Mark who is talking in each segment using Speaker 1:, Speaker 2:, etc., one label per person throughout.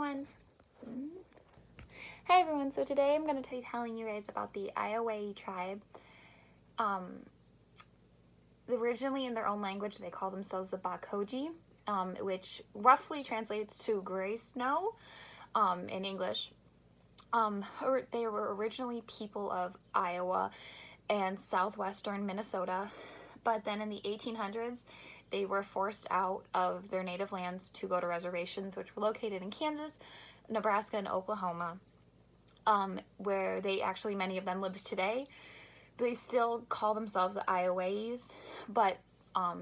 Speaker 1: ones. Hi everyone, so today I'm going to be telling you guys about the Ioway tribe. Originally in their own language they call themselves the Bakoji, which roughly translates to gray snow in English. They were originally people of Iowa and southwestern Minnesota, but then in the 1800s they were forced out of their native lands to go to reservations which were located in Kansas, Nebraska, and Oklahoma, where many of them live today. They still call themselves the Ioways, but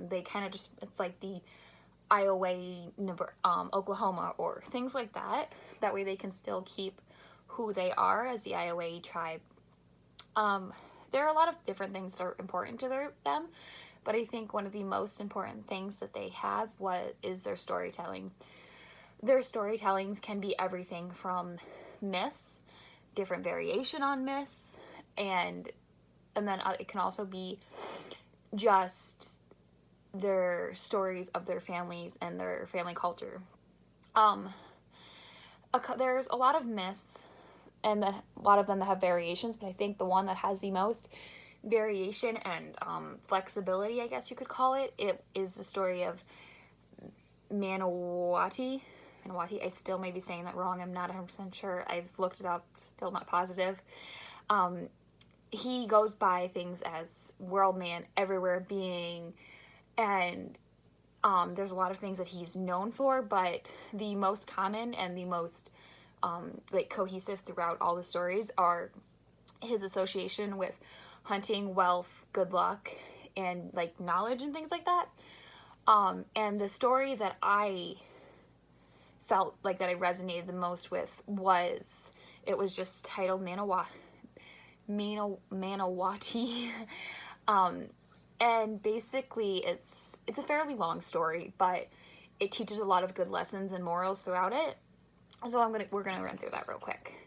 Speaker 1: they kind of just, it's like the Ioway, Oklahoma, or things like that. That way they can still keep who they are as the Ioway tribe. There are a lot of different things that are important to them, but I think one of the most important things that they have is their storytelling. Their storytellings can be everything from myths, different variation on myths, and then it can also be just their stories of their families and their family culture. There's a lot of myths, and a lot of them that have variations, but I think the one that has the most variation and flexibility, I guess you could call it, is the story of Manawati. I still may be saying that wrong. I'm not 100% sure. I've looked it up, still not positive. He goes by things as world man, everywhere being, and there's a lot of things that he's known for, but the most common and the most cohesive throughout all the stories are his association with hunting, wealth, good luck, and knowledge and things like that. And the story that I felt like that I resonated the most with was just titled Manawati. And basically it's a fairly long story, but it teaches a lot of good lessons and morals throughout it. So we're gonna run through that real quick.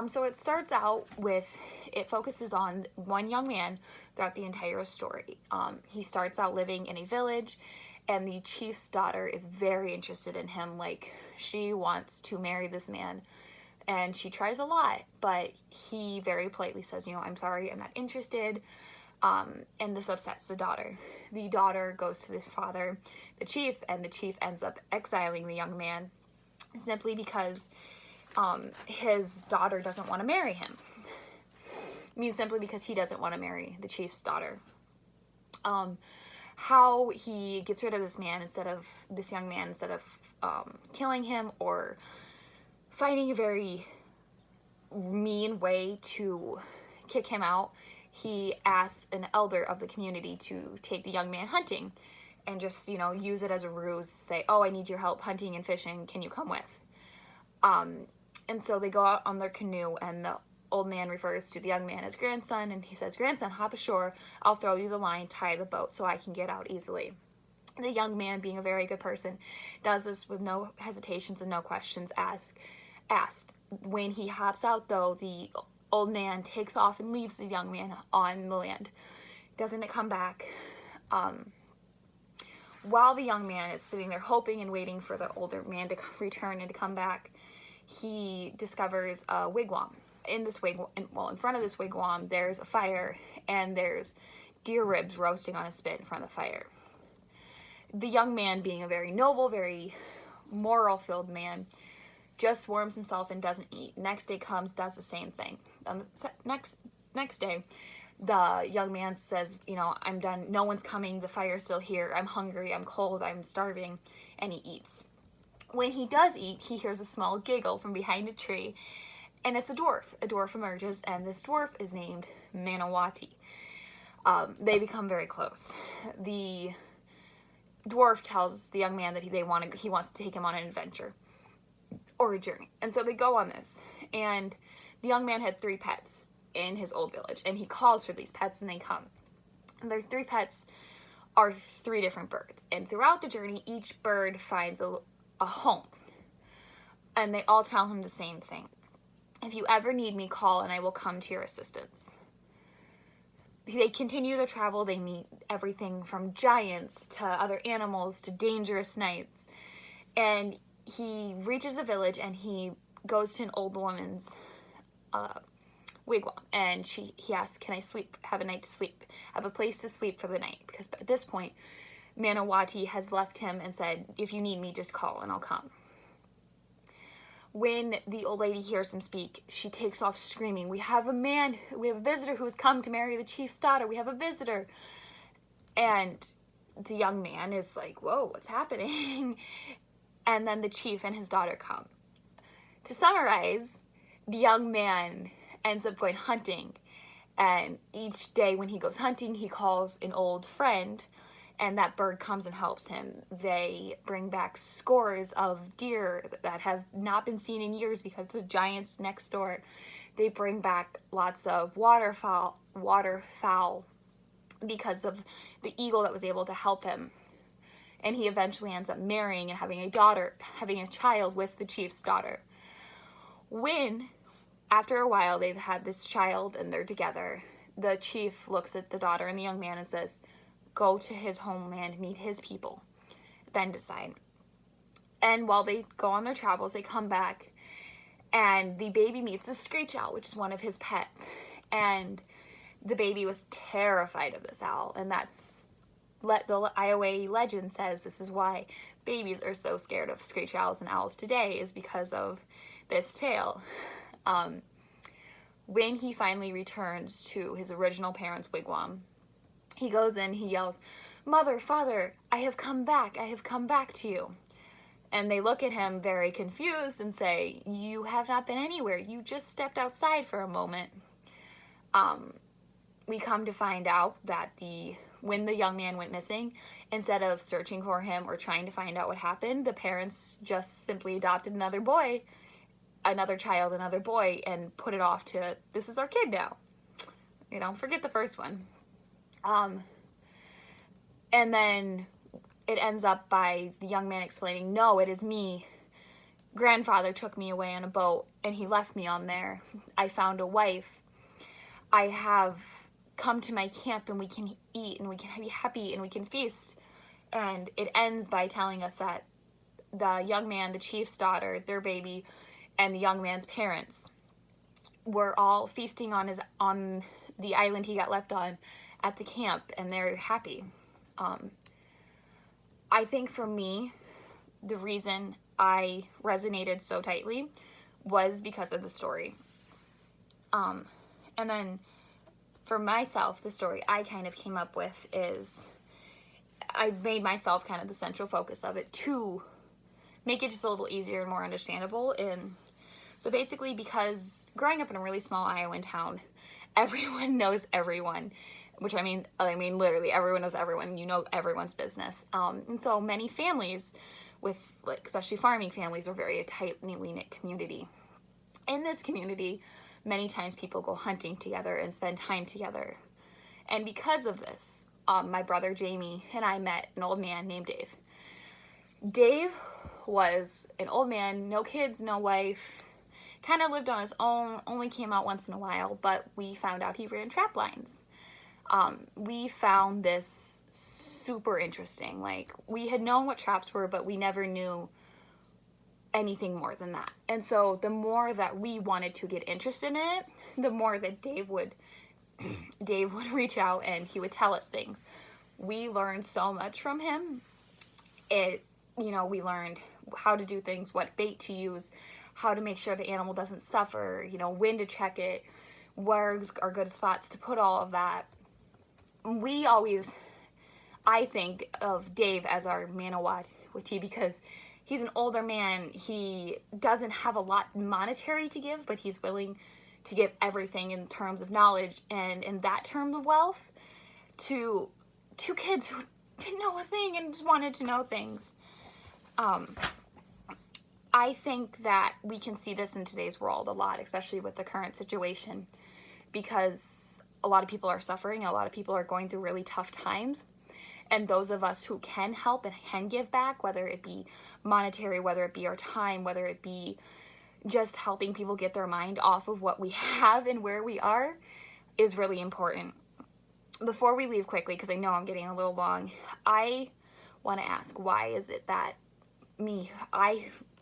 Speaker 1: So it starts out with, it focuses on one young man throughout the entire story. He starts out living in a village, and the chief's daughter is very interested in him. She wants to marry this man, and she tries a lot, but he very politely says, I'm sorry, I'm not interested. And this upsets the daughter. The daughter goes to the father, the chief, and the chief ends up exiling the young man simply because his daughter doesn't want to marry him. Simply because he doesn't want to marry the chief's daughter. How he gets rid of this young man, instead of killing him or finding a very mean way to kick him out, he asks an elder of the community to take the young man hunting and just, use it as a ruse, say, oh, I need your help hunting and fishing, can you come with? And so they go out on their canoe, and the old man refers to the young man as grandson, and he says, grandson, hop ashore, I'll throw you the line, tie the boat so I can get out easily. The young man, being a very good person, does this with no hesitations and no questions asked. When he hops out, though, the old man takes off and leaves the young man on the land. Doesn't come back. While the young man is sitting there hoping and waiting for the older man to return and to come back, he discovers a wigwam. In front of this wigwam, there's a fire, and there's deer ribs roasting on a spit in front of the fire. The young man, being a very noble, very moral-filled man, just warms himself and doesn't eat. Next day comes, does the same thing. Next day, the young man says, I'm done. No one's coming. The fire's still here. I'm hungry. I'm cold. I'm starving. And he eats. When he does eat, he hears a small giggle from behind a tree, and it's a dwarf. A dwarf emerges, and this dwarf is named Manawati. They become very close. The dwarf tells the young man that he wants to take him on an adventure or a journey. And so they go on this. And the young man had 3 pets in his old village, and he calls for these pets, and they come. And their 3 pets are 3 different birds. And throughout the journey, each bird finds a home. And they all tell him the same thing. If you ever need me, call, and I will come to your assistance. They continue their travel. They meet everything from giants to other animals to dangerous knights. And he reaches the village and he goes to an old woman's wigwam, and he asks, can I sleep, have a night to sleep, have a place to sleep for the night, because at this point Manawati has left him and said, if you need me, just call and I'll come. When the old lady hears him speak, she takes off screaming, we have a visitor who has come to marry the chief's daughter, we have a visitor. And the young man is like, whoa, what's happening? And then the chief and his daughter come. To summarize, the young man ends up going hunting, and each day when he goes hunting, he calls an old friend, and that bird comes and helps him. They bring back scores of deer that have not been seen in years because the giants next door. They bring back lots of waterfowl because of the eagle that was able to help him. And he eventually ends up marrying and having a child with the chief's daughter. When, after a while, they've had this child and they're together, the chief looks at the daughter and the young man and says, go to his homeland, meet his people, then decide. And while they go on their travels, they come back, and the baby meets a screech owl, which is one of his pets. And the baby was terrified of this owl, and that's the Ioway legend says this is why babies are so scared of screech owls and owls today, is because of this tale. When he finally returns to his original parents' wigwam, he goes in, he yells, mother, father, I have come back to you. And they look at him very confused and say, you have not been anywhere, you just stepped outside for a moment. We come to find out that when the young man went missing, instead of searching for him or trying to find out what happened, the parents just simply adopted another boy, another boy, and put it off to, this is our kid now. Forget the first one. And then it ends up by the young man explaining, no, it is me. Grandfather took me away on a boat and he left me on there. I found a wife. I have come to my camp and we can eat and we can be happy and we can feast. And it ends by telling us that the young man, the chief's daughter, their baby, and the young man's parents were all feasting on the island he got left on at the camp, and they're happy. I think for me, the reason I resonated so tightly was because of the story. And then for myself, the story I kind of came up with is I made myself kind of the central focus of it to make it just a little easier and more understandable. And so basically, because growing up in a really small Iowa town, everyone knows everyone, which I mean literally everyone knows everyone. You know everyone's business. And so many families with, especially farming families, are very a tightly knit community. In this community, many times people go hunting together and spend time together. And because of this, my brother Jamie and I met an old man named Dave. Dave was an old man, no kids, no wife, kind of lived on his own, only came out once in a while, but we found out he ran trap lines. We found this super interesting. We had known what traps were, but we never knew anything more than that. And so the more that we wanted to get interested in it, the more that Dave would reach out and he would tell us things. We learned so much from him. We learned how to do things, what bait to use, how to make sure the animal doesn't suffer, when to check it, where are good spots to put all of that. I think of Dave as our Manawati because he's an older man. He doesn't have a lot monetary to give, but he's willing to give everything in terms of knowledge and in that term of wealth to two kids who didn't know a thing and just wanted to know things. I think that we can see this in today's world a lot, especially with the current situation, because a lot of people are suffering, a lot of people are going through really tough times, and those of us who can help and can give back, whether it be monetary, whether it be our time, whether it be just helping people get their mind off of what we have and where we are, is really important. Before we leave quickly, because I know I'm getting a little long, I want to ask, why is it that me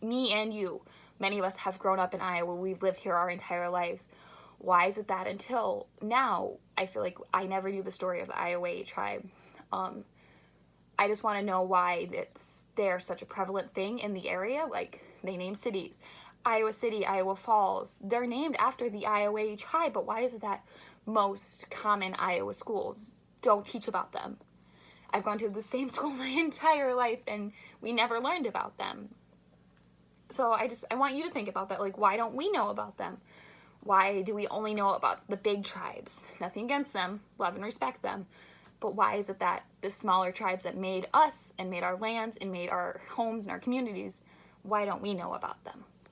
Speaker 1: and you, many of us have grown up in Iowa. We've lived here our entire lives. Why is it that until now, I feel like I never knew the story of the Ioway tribe? I just want to know why they're such a prevalent thing in the area. Like, they name cities. Iowa City, Iowa Falls. They're named after the Ioway tribe, but why is it that most common Iowa schools don't teach about them? I've gone to the same school my entire life, and we never learned about them. So I want you to think about that. Like, why don't we know about them? Why do we only know about the big tribes? Nothing against them, love and respect them. But why is it that the smaller tribes that made us and made our lands and made our homes and our communities, why don't we know about them?